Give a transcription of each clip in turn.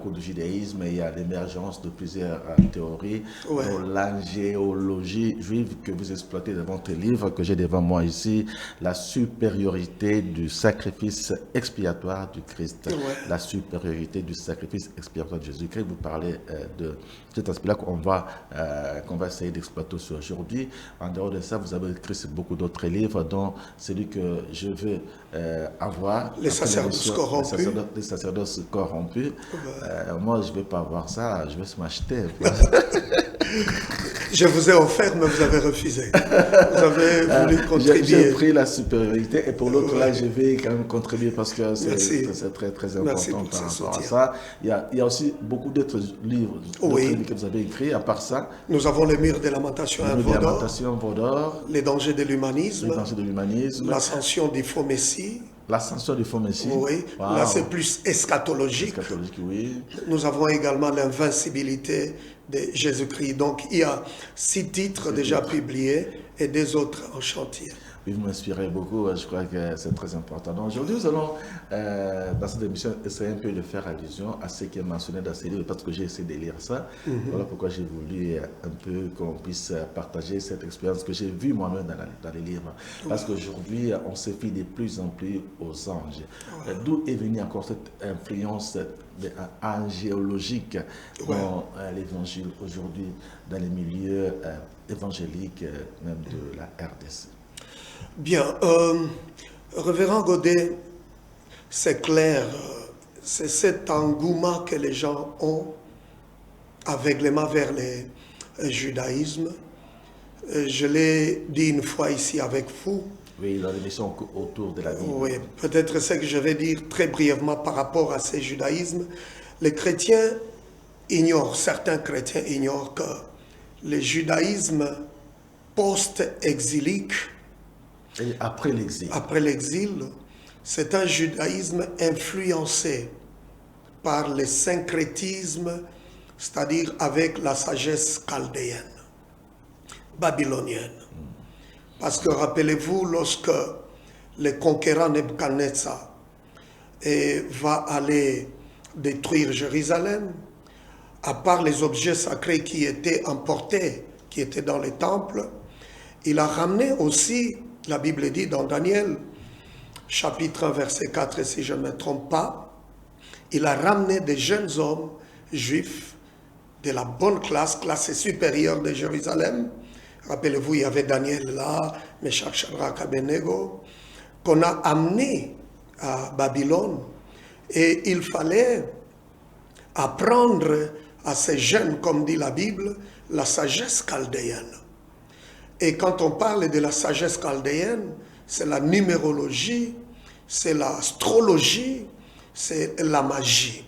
cours du judaïsme, il y a l'émergence de plusieurs théories, Ouais. dont l'angéologie juive que vous exploitez dans votre livre, que j'ai devant moi ici, la supériorité du sacrifice expiatoire du Christ, Ouais. la supériorité du sacrifice expiatoire de Jésus-Christ. Vous parlez de cet aspect-là qu'on va essayer d'exploiter aujourd'hui. En dehors de ça, vous avez écrit sur beaucoup d'autres livres, dont celui que je veux avoir. Les sacerdoces corrompus. Les sacerdoces corrompus. Moi, je ne vais pas avoir ça, je vais se m'acheter. Je vous ai offert, mais vous avez refusé. Vous avez voulu contribuer. J'ai pris la supériorité, et pour l'autre, là, je vais quand même contribuer parce que c'est très, très important par rapport à ça. Il y a aussi beaucoup d'autres livres, que vous avez écrits, à part ça. Nous avons les murs des lamentations à Vaudor, les dangers de l'humanisme, l'ascension du faux Messie. L'ascension du faux Messie. Oui, wow. Là c'est plus eschatologique. Oui. Nous avons également l'invincibilité de Jésus-Christ. Donc il y a 6 titres déjà publiés et 2 autres en chantier. Oui, vous m'inspirez beaucoup, je crois que c'est très important. Donc aujourd'hui, nous allons, dans cette émission, essayer un peu de faire allusion à ce qui est mentionné dans ces livres, parce que j'ai essayé de lire ça. Voilà pourquoi j'ai voulu un peu qu'on puisse partager cette expérience que j'ai vue moi-même dans les livres. Parce qu'aujourd'hui, on se fie de plus en plus aux anges. D'où est venue encore cette influence angéologique dans l'évangile aujourd'hui, dans les milieux évangéliques, même de la RDC? Bien, Révérend Godet, c'est clair, c'est cet engouement que les gens ont aveuglément vers le judaïsme. Je l'ai dit une fois ici avec vous. Oui, dans l'émission autour de la Bible. Oui, peut-être ce que je vais dire très brièvement par rapport à ce judaïsme. Les chrétiens ignorent, certains chrétiens ignorent que le judaïsme post-exilique, et après l'exil, c'est un judaïsme influencé par le syncrétisme, c'est-à-dire avec la sagesse chaldéenne, babylonienne. Parce que rappelez-vous, lorsque le conquérant Nebuchadnezzar va aller détruire Jérusalem, à part les objets sacrés qui étaient emportés, qui étaient dans les temples, il a ramené aussi, la Bible dit dans Daniel, chapitre 1, verset 4, si je ne me trompe pas, il a ramené des jeunes hommes juifs de la bonne classe supérieure de Jérusalem. Rappelez-vous, il y avait Daniel là, Meshach, Shadrach, Abednego, qu'on a amené à Babylone. Et il fallait apprendre à ces jeunes, comme dit la Bible, la sagesse chaldéenne. Et quand on parle de la sagesse chaldéenne, c'est la numérologie, c'est l'astrologie, c'est la magie.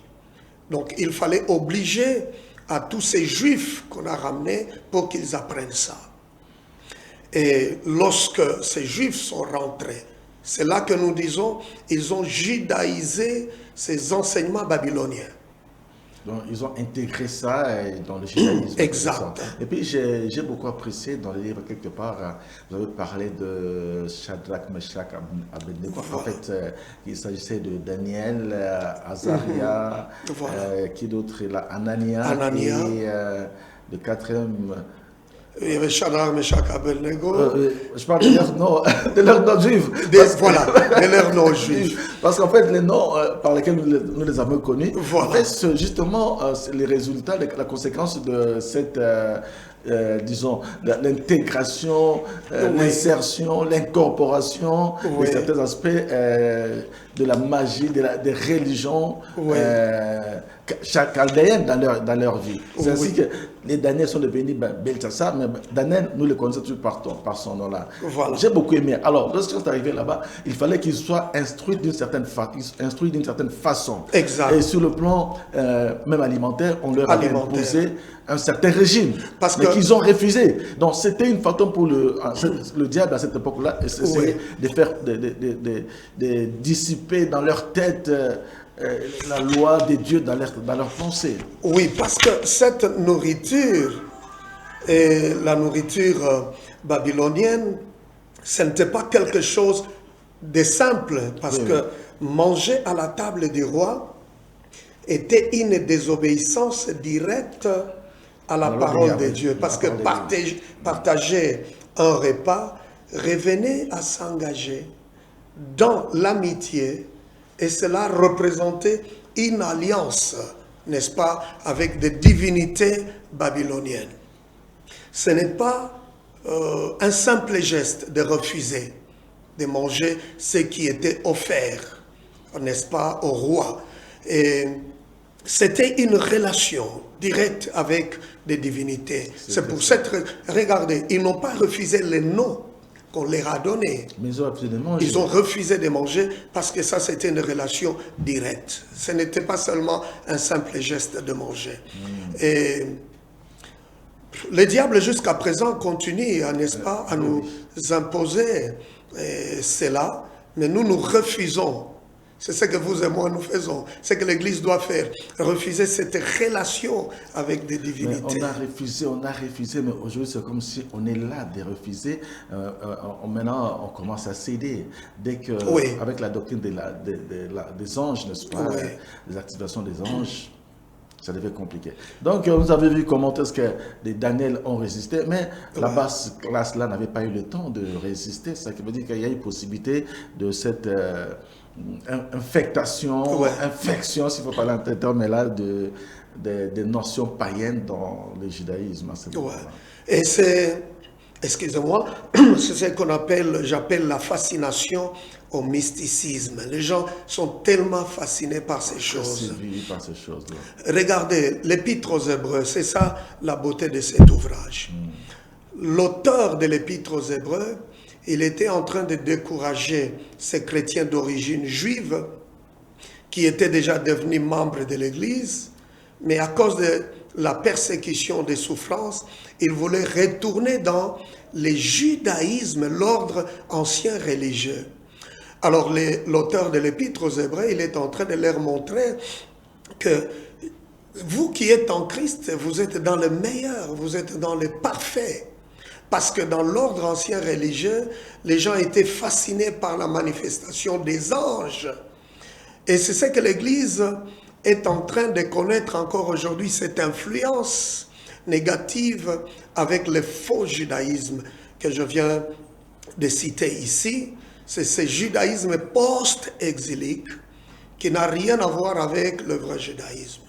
Donc il fallait obliger à tous ces juifs qu'on a ramenés pour qu'ils apprennent ça. Et lorsque ces juifs sont rentrés, c'est là que nous disons, ils ont judaïsé ces enseignements babyloniens. Donc, ils ont intégré ça dans le judaïsme. Exact. Et puis, j'ai beaucoup apprécié dans le livre, quelque part, vous avez parlé de Shadrach, Meshach, Abednego. Voilà. En fait, il s'agissait de Daniel, Azaria, qui d'autre est là, Anania. Et le quatrième... Il y avait Shadrach, Meshach, Abednego. Je parle de leurs noms, de leurs noms juifs. Voilà, de leurs noms juifs. Parce qu'en fait, les noms par lesquels nous les avons connus, voilà. En fait, c'est justement les résultats, la conséquence de cette, disons, l'intégration, l'insertion, l'incorporation de certains aspects de la magie, des religions chaldéennes dans leur vie. C'est ainsi que les Daniels sont devenus Belchassar, mais Daniel, nous le connaissons toujours par son nom-là. Voilà. J'ai beaucoup aimé. Alors, lorsqu'ils sont arrivés là-bas, il fallait qu'ils soient instruits d'une certaine façon. Exact. Et sur le plan même alimentaire, on leur avait imposé un certain régime, mais qu'ils ont refusé. Donc, c'était une façon pour le diable à cette époque-là, de faire de dissiper dans leur tête la loi de Dieu dans leur pensée. Oui, parce que cette nourriture, la nourriture babylonienne, ce n'était pas quelque chose de simple, parce que manger à la table du roi, était une désobéissance directe à la parole de Dieu. Parce que partager un repas revenait à s'engager dans l'amitié et cela représentait une alliance, n'est-ce pas, avec des divinités babyloniennes. Ce n'est pas un simple geste de refuser de manger ce qui était offert, n'est-ce pas, au roi. Et c'était une relation directe avec des divinités. C'est pour cette... Regardez, ils n'ont pas refusé les noms qu'on leur a donnés. Mais ils ont refusé de manger. Ils ont refusé de manger parce que ça, c'était une relation directe. Ce n'était pas seulement un simple geste de manger. Et le diable, jusqu'à présent, continue, n'est-ce pas, à nous imposer cela, mais nous refusons. C'est ce que vous et moi nous faisons. C'est ce que l'Église doit faire. Refuser cette relation avec des divinités. Mais on a refusé, mais aujourd'hui c'est comme si on est là de refuser. Maintenant on commence à céder. Dès que, avec la doctrine des anges, n'est-ce pas, les activations des anges, ça devient compliqué. Donc vous avez vu comment est-ce que les Daniel ont résisté, mais la basse classe là n'avait pas eu le temps de résister. Ça veut dire qu'il y a une possibilité de cette... infection, s'il faut parler en ce terme-là, des notions païennes dans le judaïsme. Et c'est, excusez-moi, c'est ce qu'on appelle, j'appelle la fascination au mysticisme. Les gens sont tellement fascinés par ces choses. Regardez, l'Épître aux Hébreux, c'est ça la beauté de cet ouvrage. L'auteur de l'Épître aux Hébreux, il était en train de décourager ces chrétiens d'origine juive qui étaient déjà devenus membres de l'Église, mais à cause de la persécution, des souffrances, il voulait retourner dans le judaïsme, l'ordre ancien religieux. Alors l'auteur de l'Épître aux Hébreux, il est en train de leur montrer que vous qui êtes en Christ, vous êtes dans le meilleur, vous êtes dans le parfait. Parce que dans l'ordre ancien religieux, les gens étaient fascinés par la manifestation des anges. Et c'est ce que l'Église est en train de connaître encore aujourd'hui, cette influence négative avec le faux judaïsme que je viens de citer ici. C'est ce judaïsme post-exilique qui n'a rien à voir avec le vrai judaïsme.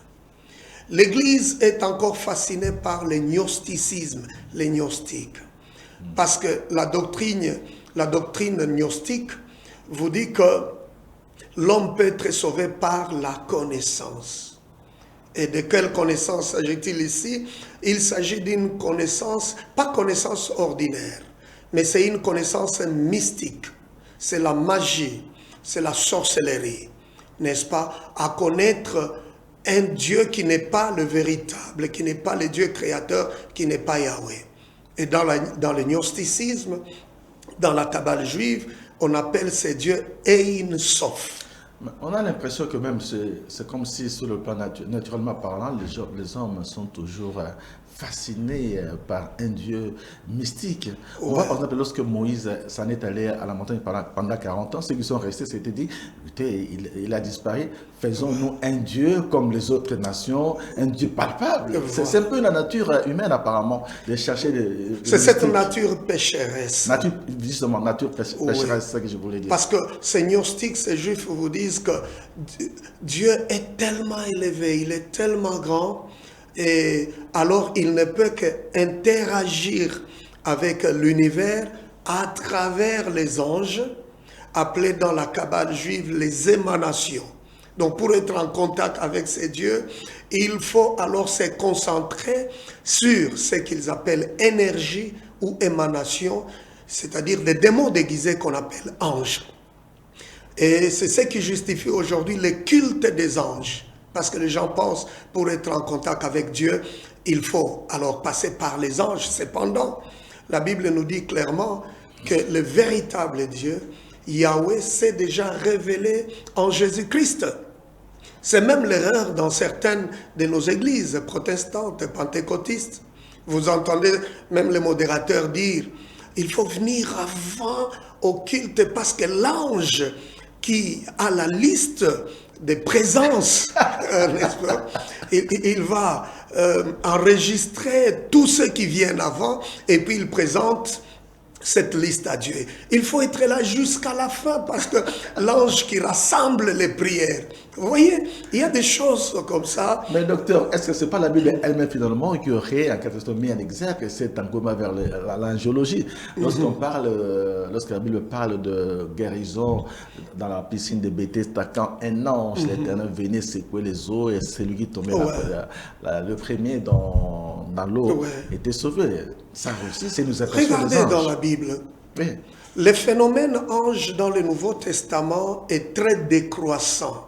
L'Église est encore fascinée par le gnosticisme, les gnostiques. Parce que la doctrine gnostique vous dit que l'homme peut être sauvé par la connaissance. Et de quelle connaissance s'agit-il ici? Il s'agit d'une connaissance, pas connaissance ordinaire, mais c'est une connaissance mystique. C'est la magie, c'est la sorcellerie, n'est-ce pas? À connaître un Dieu qui n'est pas le véritable, qui n'est pas le Dieu créateur, qui n'est pas Yahweh. Et dans le gnosticisme, dans la Kabbale juive, on appelle ces dieux Ein Sof. On a l'impression que même c'est comme si sur le plan naturellement parlant, les hommes sont toujours fascinés par un Dieu mystique. On voit par exemple lorsque Moïse s'en est allé à la montagne pendant 40 ans, ceux qui sont restés s'étaient dit, écoutez, il a disparu, faisons-nous un Dieu comme les autres nations, un Dieu palpable. C'est un peu la nature humaine apparemment, de chercher c'est cette nature pécheresse. Justement, nature pécheresse, c'est ça que je voulais dire. Parce que ces gnostiques, ces juifs vous disent que Dieu est tellement élevé, il est tellement grand, et alors il ne peut qu'interagir avec l'univers à travers les anges, appelés dans la Kabbale juive les émanations. Donc pour être en contact avec ces dieux, il faut alors se concentrer sur ce qu'ils appellent énergie ou émanation, c'est-à-dire des démons déguisés qu'on appelle anges. Et c'est ce qui justifie aujourd'hui le culte des anges. Parce que les gens pensent, pour être en contact avec Dieu, il faut alors passer par les anges. Cependant, la Bible nous dit clairement que le véritable Dieu, Yahweh, s'est déjà révélé en Jésus-Christ. C'est même l'erreur dans certaines de nos églises protestantes, pentecôtistes. Vous entendez même les modérateurs dire, il faut venir avant au culte parce que l'ange qui a la liste des présences, n'est-ce pas? Il va enregistrer tous ceux qui viennent avant et puis il présente cette liste à Dieu. Il faut être là jusqu'à la fin parce que l'ange qui rassemble les prières. Vous voyez, il y a des choses comme ça. Mais docteur, est-ce que ce n'est pas la Bible elle-même finalement qui aurait en quelque sorte mis en exergue cet engouement vers l'angiologie? Lorsqu'on parle, lorsque la Bible parle de guérison dans la piscine de Bethesda, quand un ange, l'Éternel, venait secouer les eaux et celui qui tombait le premier dans l'eau était sauvé. Ça aussi, c'est nous aperçoit les anges. Regardez dans la Bible. Oui. Le phénomène ange dans le Nouveau Testament est très décroissant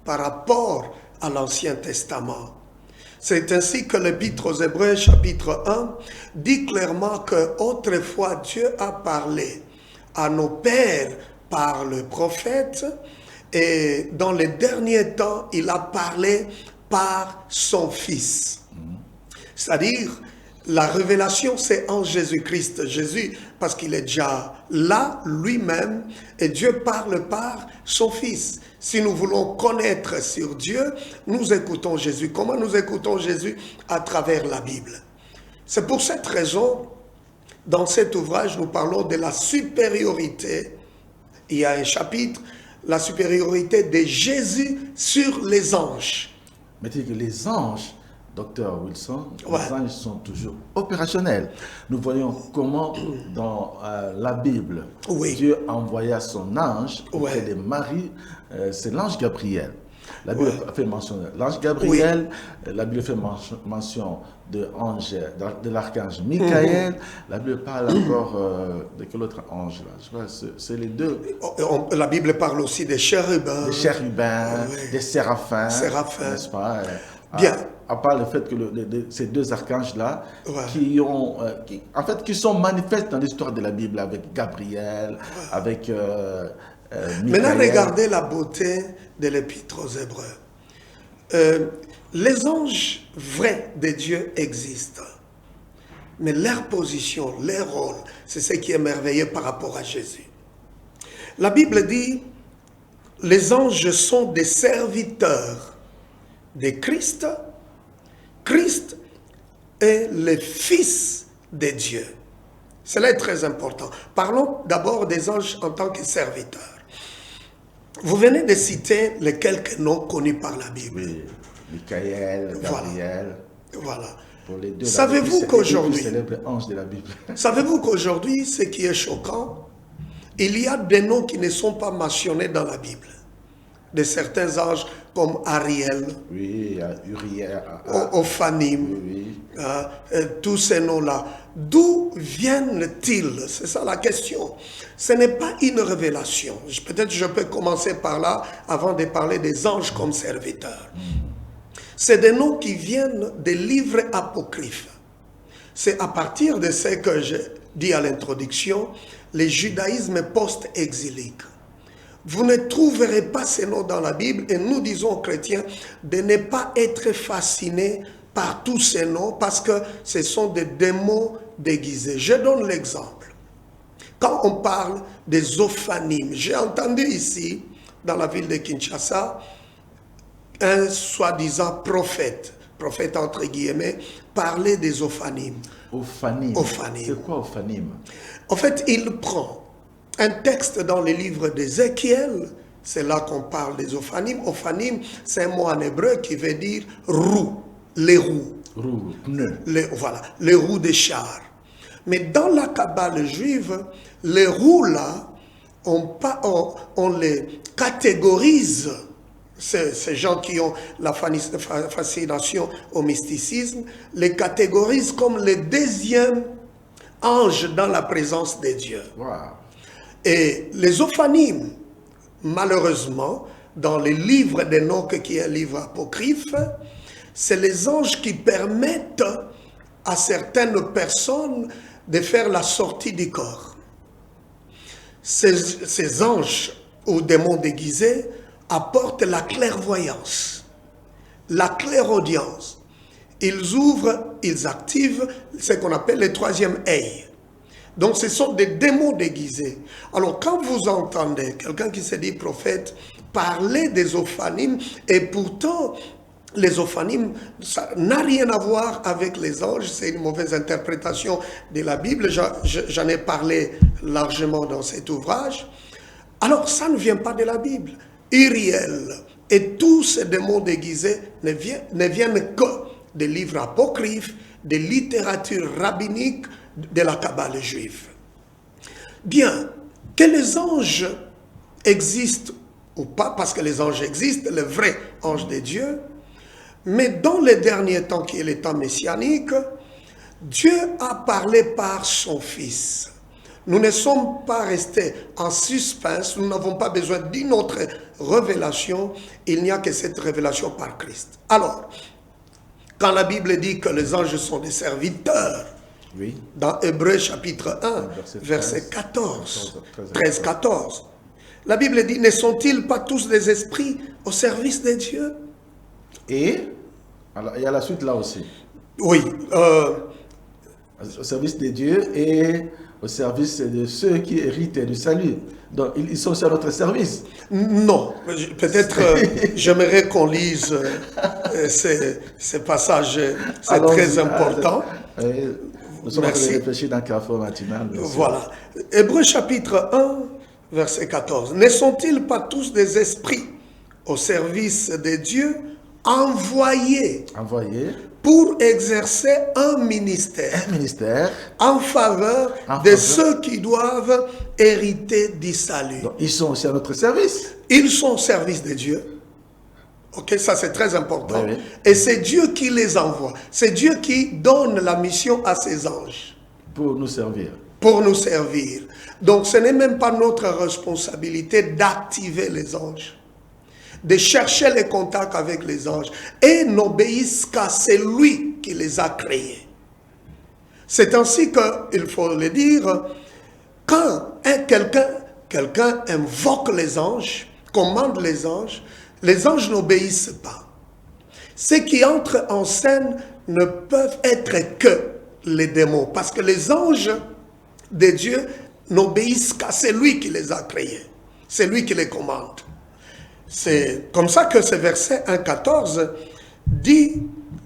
par rapport à l'Ancien Testament. C'est ainsi que l'Épître aux Hébreux, chapitre 1, dit clairement qu'autrefois Dieu a parlé à nos pères par le prophète et dans les derniers temps, il a parlé par son Fils. C'est-à-dire, la révélation, c'est en Jésus-Christ. Jésus, parce qu'il est déjà là, lui-même, et Dieu parle par son Fils. Si nous voulons connaître sur Dieu, nous écoutons Jésus. Comment nous écoutons Jésus? À travers la Bible. C'est pour cette raison, dans cet ouvrage, nous parlons de la supériorité. Il y a un chapitre, la supériorité de Jésus sur les anges. Mais tu dis que les anges, Docteur Wilson, les anges sont toujours opérationnels. Nous voyons comment dans la Bible, Dieu envoya son ange auprès de Marie, c'est l'ange Gabriel. La Bible fait mention de l'ange Gabriel, la Bible fait mention de l'archange Michael, la Bible parle encore de quel autre ange là? Je crois c'est les deux. La Bible parle aussi des chérubins. Des chérubins, des séraphins, n'est-ce pas? Bien. À part le fait que ces deux archanges-là, qui sont manifestes dans l'histoire de la Bible, avec Gabriel, avec Michael. Maintenant, regardez la beauté de l'Épître aux Hébreux. Les anges vrais de Dieu existent. Mais leur position, leur rôle, c'est ce qui est merveilleux par rapport à Jésus. La Bible dit, les anges sont des serviteurs de Christ. Christ est le Fils de Dieu. Cela est très important. Parlons d'abord des anges en tant que serviteurs. Vous venez de citer les quelques noms connus par la Bible. Oui, Michael, Gabriel. Voilà. Pour les deux, savez-vous qu'aujourd'hui, anges de la Bible. Savez-vous qu'aujourd'hui, ce qui est choquant, il y a des noms qui ne sont pas mentionnés dans la Bible. De certains anges comme Ariel, Uriel, Ophanim, tous ces noms-là. D'où viennent-ils? C'est ça la question. Ce n'est pas une révélation. Peut-être je peux commencer par là avant de parler des anges comme serviteurs. C'est des noms qui viennent des livres apocryphes. C'est à partir de ce que j'ai dit à l'introduction, le judaïsme post-exilique. Vous ne trouverez pas ces noms dans la Bible et nous disons aux chrétiens de ne pas être fascinés par tous ces noms parce que ce sont des démons déguisés. Je donne l'exemple. Quand on parle des Ophanimes, j'ai entendu ici, dans la ville de Kinshasa, un soi-disant prophète entre guillemets, parler des Ophanimes. Ophanim. C'est quoi Ophanim? En fait, il prend un texte dans le livre d'Ézéchiel, c'est là qu'on parle des Ophanim. Ophanim, c'est un mot en hébreu qui veut dire roue, les roues. Roues, pneus. Voilà, les roues des chars. Mais dans la Kabbale juive, les roues là, on les catégorise. Ces gens qui ont la fascination au mysticisme, les catégorisent comme le deuxième ange dans la présence de Dieu. Wow. Et les Ophanimes, malheureusement, dans les livres d'Enoch, qui est un livre apocryphe, c'est les anges qui permettent à certaines personnes de faire la sortie du corps. Ces anges ou démons déguisés apportent la clairvoyance, la clairaudience. Ils ouvrent, ils activent ce qu'on appelle le troisième œil. Donc ce sont des démons déguisés. Alors quand vous entendez quelqu'un qui se dit prophète parler des ophanimes, et pourtant, les ophanimes, ça n'a rien à voir avec les anges, c'est une mauvaise interprétation de la Bible, j'en ai parlé largement dans cet ouvrage. Alors, ça ne vient pas de la Bible. Uriel et tous ces démons déguisés ne viennent que des livres apocryphes, de littérature rabbinique, de la Kabbale juive. Bien, que les anges existent ou pas, parce que les anges existent, les vrais anges de Dieu, mais dans les derniers temps, qui est le temps messianique, Dieu a parlé par son Fils. Nous ne sommes pas restés en suspense, nous n'avons pas besoin d'une autre révélation, il n'y a que cette révélation par Christ. Alors, quand la Bible dit que les anges sont des serviteurs, Oui. dans Hébreux chapitre 1, verset 13-14, la Bible dit, ne sont-ils pas tous des esprits au service de Dieu? Et alors, il y a la suite là aussi. Oui. Au service de Dieu et au service de ceux qui héritent du salut. Donc, ils sont sur notre service. Non, peut-être j'aimerais qu'on lise ces passages, c'est très important. Nous sommes en train de réfléchir dans Carrefour matinal. Voilà. Hébreux chapitre 1, verset 14. Ne sont-ils pas tous des esprits au service de Dieu, envoyés pour exercer un ministère en faveur de ceux qui doivent hériter du salut? Donc, ils sont aussi à notre service. Ils sont au service de Dieu. Ok, ça c'est très important. Oui. Et c'est Dieu qui les envoie. C'est Dieu qui donne la mission à ses anges. Pour nous servir. Pour nous servir. Donc ce n'est même pas notre responsabilité d'activer les anges, de chercher les contacts avec les anges, et n'obéissent qu'à celui qui les a créés. C'est ainsi qu'il faut le dire, quand quelqu'un invoque les anges, commande les anges n'obéissent pas. Ceux qui entrent en scène ne peuvent être que les démons, parce que les anges de Dieu n'obéissent qu'à celui qui les a créés, c'est lui qui les commande. C'est comme ça que ce verset 1,14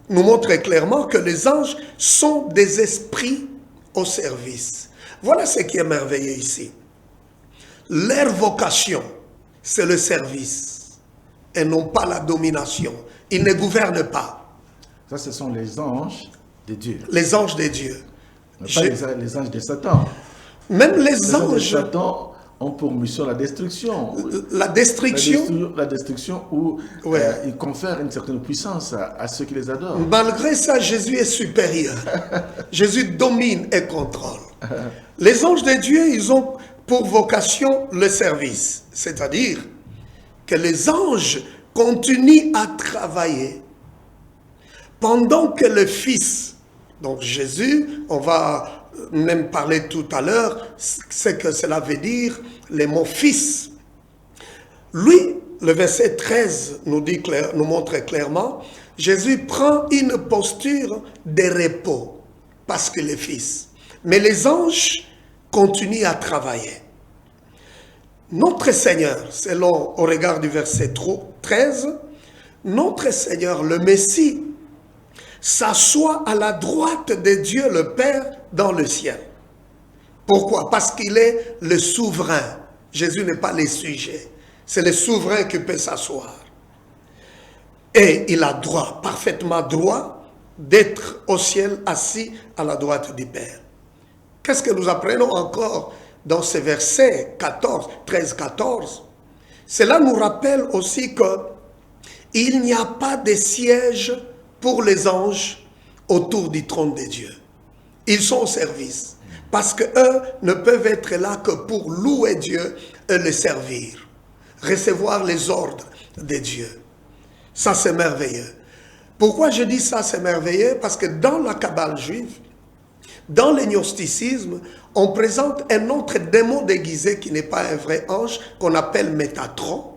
nous montre clairement que les anges sont des esprits au service. Voilà ce qui est merveilleux ici. Leur vocation, c'est le service et non pas la domination. Ils ne gouvernent pas. Ça, ce sont les anges de Dieu. Les anges de Dieu. Pas les anges de Satan. Même les anges de Satan ont pour mission la destruction. La destruction. La destruction où ils confèrent une certaine puissance à ceux qui les adorent. Malgré ça, Jésus est supérieur. Jésus domine et contrôle. Les anges de Dieu, ils ont pour vocation le service. C'est-à-dire que les anges continuent à travailler pendant que le Fils, donc Jésus, on va même parler tout à l'heure, ce que cela veut dire, les mots Fils. Lui, le verset 13 nous montre clairement, Jésus prend une posture de repos parce qu'il est Fils. Mais les anges continuent à travailler. Notre Seigneur, selon au regard du verset 13, notre Seigneur, le Messie, s'assoit à la droite de Dieu le Père dans le ciel. Pourquoi? Parce qu'il est le souverain. Jésus n'est pas le sujet. C'est le souverain qui peut s'asseoir. Et il a droit, parfaitement droit, d'être au ciel assis à la droite du Père. Qu'est-ce que nous apprenons encore dans ce verset 13-14? Cela nous rappelle aussi qu'il n'y a pas de siège pour les anges autour du trône de Dieu. Ils sont au service. Parce qu'eux ne peuvent être là que pour louer Dieu et le servir. Recevoir les ordres de Dieu. Ça, c'est merveilleux. Pourquoi je dis ça, c'est merveilleux? Parce que dans la Kabbale juive, dans le gnosticisme, on présente un autre démon déguisé qui n'est pas un vrai ange, qu'on appelle Métatron.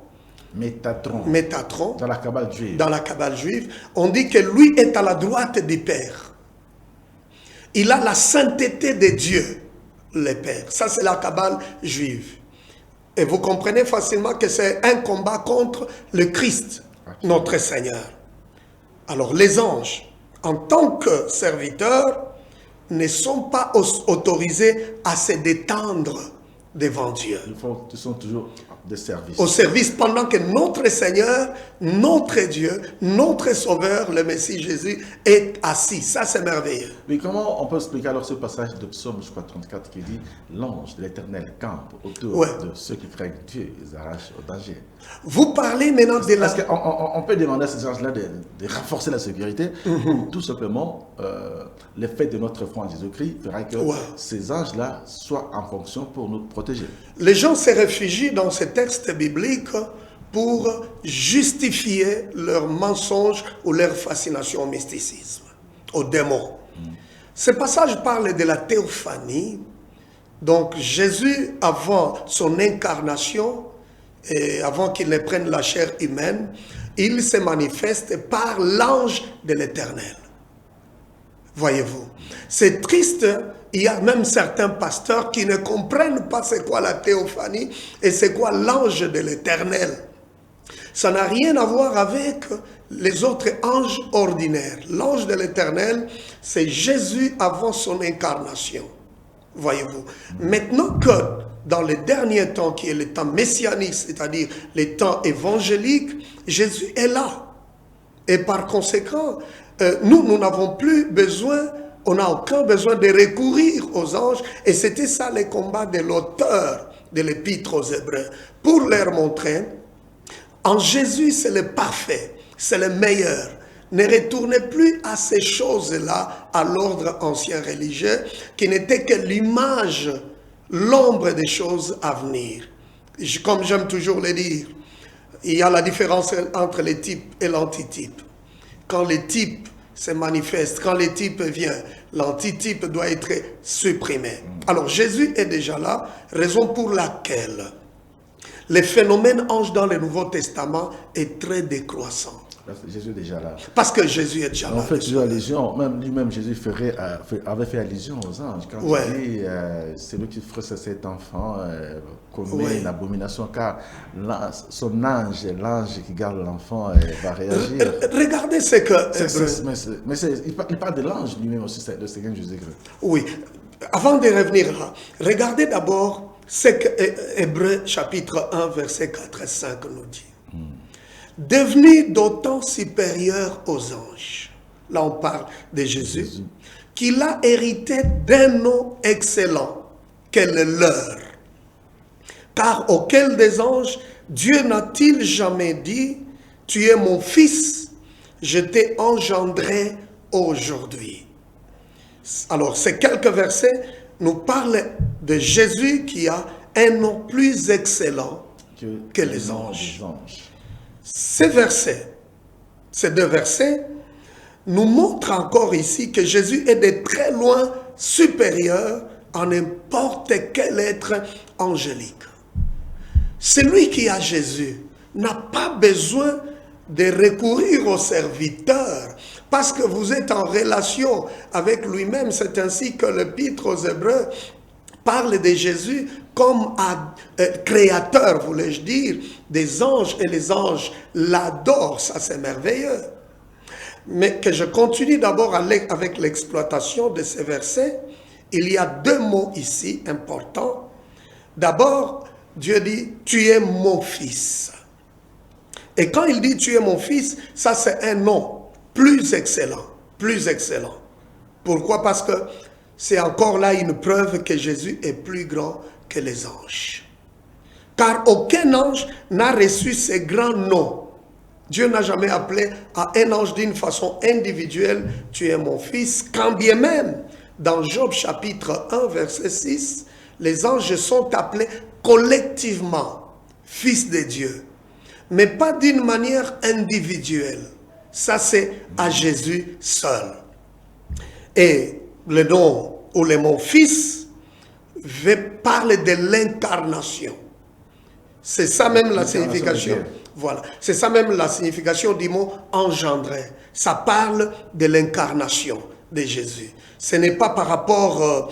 Métatron. Dans la Kabbale juive. Dans la Kabbale juive, on dit que lui est à la droite du Père. Il a la sainteté de Dieu, le Père. Ça, c'est la Kabbale juive. Et vous comprenez facilement que c'est un combat contre le Christ, notre Seigneur. Alors les anges, en tant que serviteurs, ne sont pas autorisés à se détendre devant Dieu. Ils sont toujours de service. Au service pendant que notre Seigneur, notre Dieu, notre Sauveur, le Messie Jésus, est assis. Ça, c'est merveilleux. Mais comment on peut expliquer alors ce passage de Psaume, je crois, 34, qui dit « L'ange de l'Éternel campe autour de ceux qui craignent Dieu, ils arrachent au danger ». Vous parlez maintenant de la... Parce qu'on peut demander à ces anges-là de renforcer la sécurité, ou tout simplement, l'effet de notre foi en Jésus-Christ fera que ces anges-là soient en fonction pour nous protéger. Les gens se réfugient dans ces textes bibliques pour justifier leur mensonge ou leur fascination au mysticisme, au démon. Ce passage parle de la théophanie. Donc Jésus, avant son incarnation, et avant qu'il ne prenne la chair humaine, il se manifeste par l'ange de l'Éternel. Voyez-vous, c'est triste, il y a même certains pasteurs qui ne comprennent pas c'est quoi la théophanie et c'est quoi l'ange de l'Éternel. Ça n'a rien à voir avec les autres anges ordinaires. L'ange de l'Éternel, c'est Jésus avant son incarnation. Voyez-vous, maintenant que dans les derniers temps, qui est le temps messianique, c'est-à-dire les temps évangéliques, Jésus est là. Et par conséquent, nous n'avons plus besoin, on n'a aucun besoin de recourir aux anges. Et c'était ça le combat de l'auteur de l'Épître aux Hébreux. Pour leur montrer, en Jésus, c'est le parfait, c'est le meilleur. Ne retournez plus à ces choses-là, à l'ordre ancien religieux, qui n'était que l'image, l'ombre des choses à venir. Comme j'aime toujours le dire, il y a la différence entre les types et l'antitype. Quand les types se manifestent, quand les types viennent, l'antitype doit être supprimé. Alors Jésus est déjà là, raison pour laquelle le phénomène ange dans le Nouveau Testament est très décroissant. Jésus est déjà là. Parce que Jésus est déjà là. On fait toujours allusion, même lui-même Jésus avait fait allusion aux anges. Quand il dit, c'est lui qui ferait cet enfant commet une abomination, car son ange, l'ange qui garde l'enfant, va réagir. Regardez ce que... Mais il parle de l'ange lui-même aussi, de Seigneur Jésus-Christ. Oui. Avant de revenir là, regardez d'abord ce que Hébreux chapitre 1, verset 4 et 5 nous dit. Devenu d'autant supérieur aux anges. Là, on parle de Jésus. Qu'il a hérité d'un nom excellent, qu'est le leur. Car auquel des anges, Dieu n'a-t-il jamais dit, tu es mon fils, je t'ai engendré aujourd'hui. Alors, ces quelques versets nous parlent de Jésus qui a un nom plus excellent que les anges. Ces deux versets, nous montrent encore ici que Jésus est de très loin supérieur à n'importe quel être angélique. Celui qui a Jésus n'a pas besoin de recourir au serviteur parce que vous êtes en relation avec lui-même. C'est ainsi que l'Épître aux Hébreux parle de Jésus comme créateur, voulais-je dire, des anges, et les anges l'adorent. Ça, c'est merveilleux. Mais que je continue d'abord avec l'exploitation de ces versets. Il y a deux mots ici importants. D'abord, Dieu dit, tu es mon fils. Et quand il dit, tu es mon fils, ça c'est un nom plus excellent, plus excellent. Pourquoi? Parce que c'est encore là une preuve que Jésus est plus grand que les anges. Car aucun ange n'a reçu ce grand nom. Dieu n'a jamais appelé à un ange d'une façon individuelle, tu es mon fils, quand bien même, dans Job chapitre 1, verset 6, les anges sont appelés collectivement fils de Dieu, mais pas d'une manière individuelle. Ça, c'est à Jésus seul. Et le nom ou le mot fils parle de l'incarnation. C'est ça même la signification. Voilà. C'est ça même la signification du mot engendré. Ça parle de l'incarnation de Jésus. Ce n'est pas par rapport,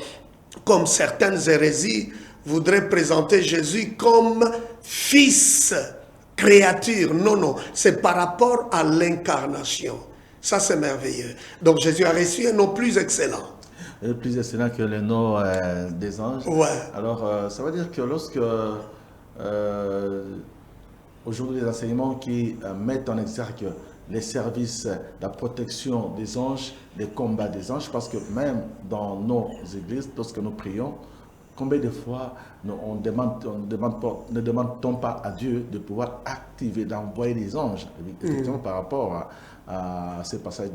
comme certaines hérésies voudrait présenter Jésus comme fils, créature. Non, non, c'est par rapport à l'incarnation. Ça, c'est merveilleux. Donc, Jésus a reçu un nom plus excellent. Plus excellent que le nom des anges. Ouais. Alors, ça veut dire que lorsque aujourd'hui les enseignements qui mettent en exergue les services, la protection des anges, les combats des anges, parce que même dans nos églises, lorsque nous prions, combien de fois ne demande-t-on pas à Dieu de pouvoir activer, d'envoyer des anges, effectivement par rapport à ce passage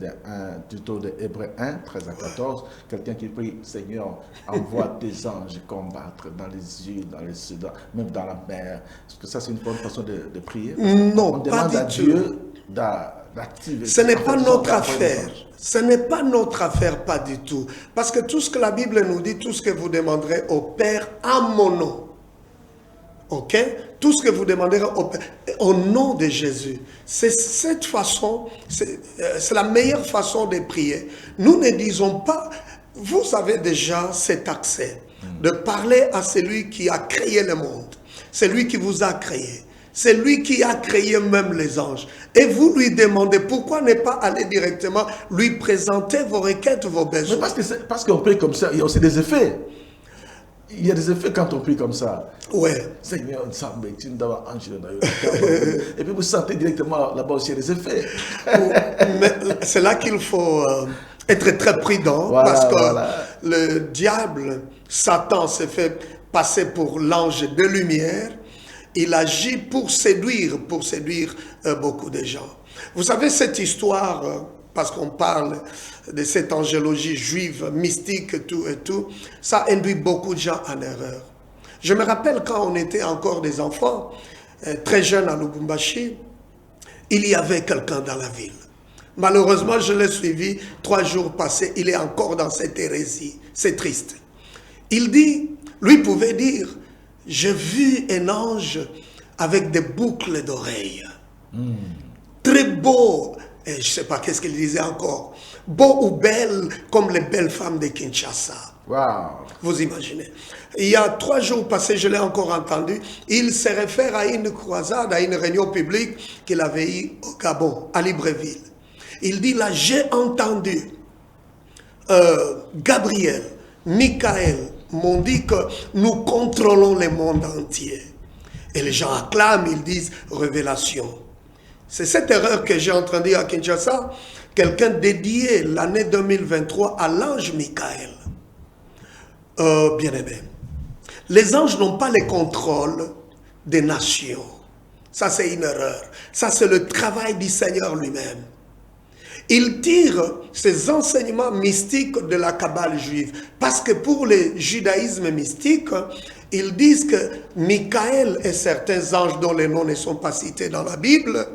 du taux de Hébreux 1, 13 à 14, quelqu'un qui prie, Seigneur, envoie des anges combattre dans les yeux, dans les cieux, même dans la mer. Est-ce que ça c'est une bonne façon de prier? Non, on demande à Dieu d'activer. Ce n'est pas notre affaire. Ce n'est pas notre affaire, pas du tout. Parce que tout ce que la Bible nous dit, tout ce que vous demanderez au Père en mon nom, ok? Tout ce que vous demanderez au Père, au nom de Jésus. C'est cette façon, c'est la meilleure façon de prier. Nous ne disons pas, vous avez déjà cet accès de parler à celui qui a créé le monde, celui qui vous a créé. C'est lui qui a créé même les anges. Et vous lui demandez pourquoi ne pas aller directement lui présenter vos requêtes, vos besoins. Mais parce qu'on prie comme ça, il y a aussi des effets. Il y a des effets quand on prie comme ça. Ouais. Seigneur, et puis vous sentez directement là-bas aussi des effets. Mais c'est là qu'il faut être très prudent, voilà, parce que le diable, Satan, s'est fait passer pour l'ange de lumière. Il agit pour séduire beaucoup de gens. Vous savez cette histoire, parce qu'on parle de cette angélogie juive, mystique, tout et tout, ça induit beaucoup de gens en erreur. Je me rappelle quand on était encore des enfants, très jeunes à Lubumbashi, il y avait quelqu'un dans la ville. Malheureusement, je l'ai suivi 3 jours passés, il est encore dans cette hérésie. C'est triste. Il dit, lui pouvait dire, j'ai vu un ange avec des boucles d'oreilles. Très beau. Et je ne sais pas qu'est-ce qu'il disait encore. Beau ou belle comme les belles femmes de Kinshasa. Wow. Vous imaginez. Il y a 3 jours passés, je l'ai encore entendu. Il se réfère à une croisade, à une réunion publique qu'il avait eue au Gabon, à Libreville. Il dit là, j'ai entendu Gabriel, Michael, m'ont dit que nous contrôlons le monde entier. Et les gens acclament, ils disent révélation. C'est cette erreur que j'ai entendue à Kinshasa. Quelqu'un dédié l'année 2023 à l'ange Michael. Bien aimé. Les anges n'ont pas le contrôle des nations. Ça, c'est une erreur. Ça, c'est le travail du Seigneur lui-même. Il tire ces enseignements mystiques de la Kabbale juive. Parce que pour le judaïsme mystique, ils disent que Michael et certains anges dont les noms ne sont pas cités dans la Bible,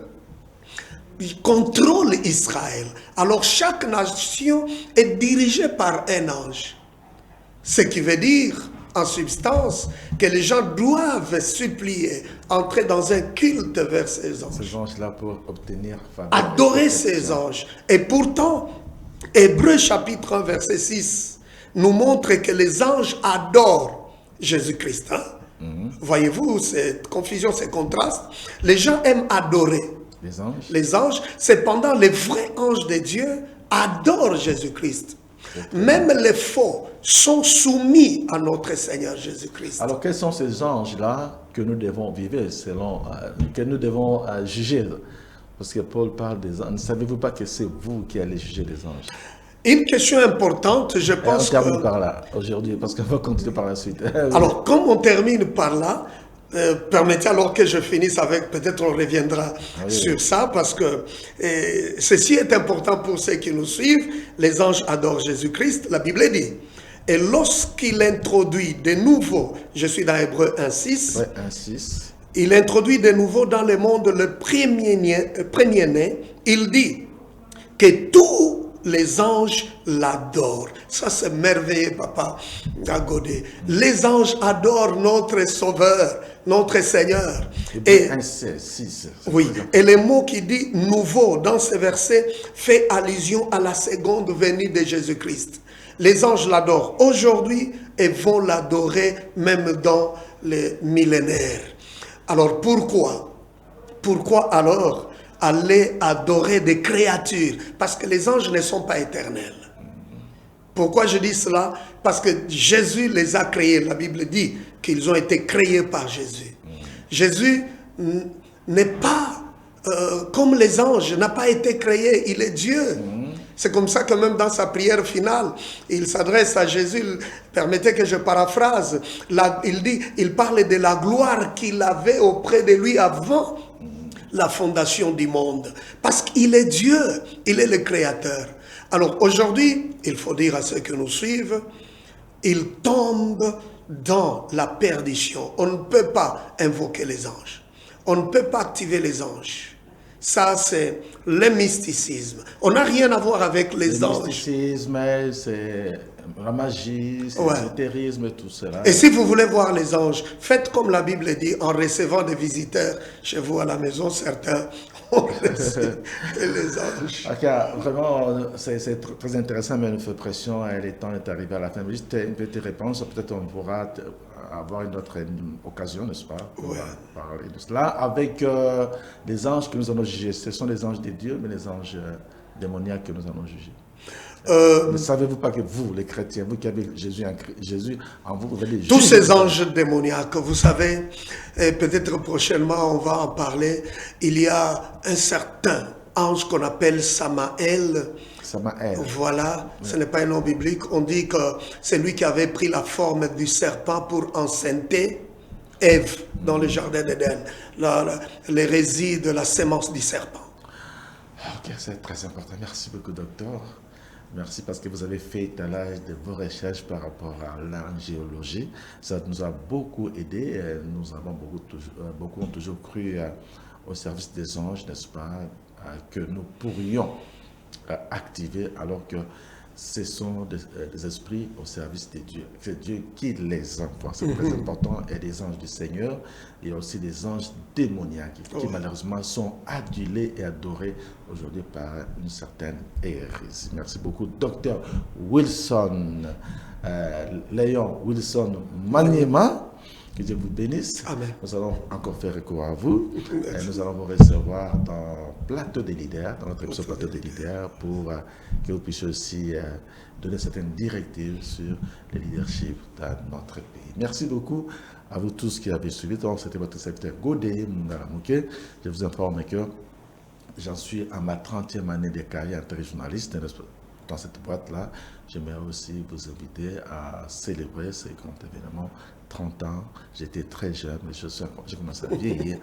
ils contrôlent Israël. Alors chaque nation est dirigée par un ange. Ce qui veut dire, en substance, que les gens doivent supplier, entrer dans un culte vers ces anges. Ces anges-là pour obtenir faveur. Adorer ces anges. Et pourtant, Hébreux chapitre 1, verset 6, nous montre que les anges adorent Jésus-Christ. Hein? Voyez-vous cette confusion, ces contrastes? Les gens aiment adorer. Les anges. Les anges, cependant, les vrais anges de Dieu adorent Jésus-Christ. Même les faux sont soumis à notre Seigneur Jésus-Christ. Alors, quels sont ces anges-là que nous devons vivre selon, que nous devons juger? Parce que Paul parle des anges. Ne savez-vous pas que c'est vous qui allez juger les anges? Une question importante, je pense que... On termine par là aujourd'hui, parce qu'on va continuer par la suite. Alors, comme on termine par là, permettez alors que je finisse avec, peut-être on reviendra sur ça, parce que ceci est important pour ceux qui nous suivent. Les anges adorent Jésus-Christ, la Bible dit. Et lorsqu'il introduit de nouveau, je suis dans Hébreux 1.6, ouais, 1.6. Il introduit de nouveau dans le monde le premier-né, il dit que tous les anges l'adorent. Ça, c'est merveilleux, Papa Godé. Les anges adorent notre Sauveur, notre Seigneur. Et, oui, et le mot qui dit nouveau dans ce verset fait allusion à la seconde venue de Jésus-Christ. Les anges l'adorent aujourd'hui et vont l'adorer même dans les millénaires. Alors pourquoi alors aller adorer des créatures? Parce que les anges ne sont pas éternels. Pourquoi je dis cela? Parce que Jésus les a créés. La Bible dit qu'ils ont été créés par Jésus. Jésus n'est pas comme les anges, n'a pas été créé, il est Dieu. C'est comme ça que même dans sa prière finale, il s'adresse à Jésus, permettez que je paraphrase, il parle de la gloire qu'il avait auprès de lui avant la fondation du monde. Parce qu'il est Dieu, il est le Créateur. Alors aujourd'hui, il faut dire à ceux qui nous suivent, ils tombent dans la perdition. On ne peut pas invoquer les anges. On ne peut pas activer les anges. Ça, c'est le mysticisme. On n'a rien à voir avec les anges. Le mysticisme, c'est la magie, c'est l'ésotérisme, tout cela. Et si vous voulez voir les anges, faites comme la Bible dit, en recevant des visiteurs chez vous à la maison, certains ont reçu les anges. Okay, vraiment, c'est très intéressant, mais il nous fait pression et le temps est arrivé à la fin. Juste une petite réponse, peut-être on pourra avoir une autre occasion, n'est-ce pas, pour parler de cela. Avec les anges que nous allons juger, ce sont les anges de Dieu, mais les anges démoniaques que nous allons juger. Ne savez-vous pas que vous, les chrétiens, vous qui avez Jésus en vous, vous allez juger tous ces anges démoniaques, vous savez, et peut-être prochainement on va en parler, il y a un certain ange qu'on appelle Samaël. Voilà, ce n'est pas un nom biblique. On dit que c'est lui qui avait pris la forme du serpent pour enceinte Ève dans le jardin d'Éden, l'hérésie de la sémence du serpent. Ok, c'est très important. Merci beaucoup, docteur. Merci parce que vous avez fait à l'âge de vos recherches par rapport à l'angéologie. Ça nous a beaucoup aidé. Nous avons beaucoup ont toujours cru au service des anges, n'est-ce pas, que nous pourrions activer alors que ce sont des esprits au service de Dieu. C'est Dieu qui les envoie. C'est très important. Et des anges du Seigneur, il y a aussi des anges démoniaques qui malheureusement sont adulés et adorés aujourd'hui par une certaine hérésie. Merci beaucoup, Docteur Wilson, Léon Wilson Maniema. Que Dieu vous bénisse. Amen. Nous allons encore faire recours à vous. Et nous allons vous recevoir dans Plateau des leaders, dans notre épisode Plateau des leaders, pour que vous puissiez aussi donner certaines directives sur le leadership dans notre pays. Merci beaucoup à vous tous qui avez suivi. Donc, c'était votre secrétaire Godé Mouké. Je vous informe que j'en suis à ma 30e année de carrière en tant que journaliste. Dans cette boîte-là, j'aimerais aussi vous inviter à célébrer ces grands événements. 30 ans, j'étais très jeune, mais j'ai commencé à vieillir.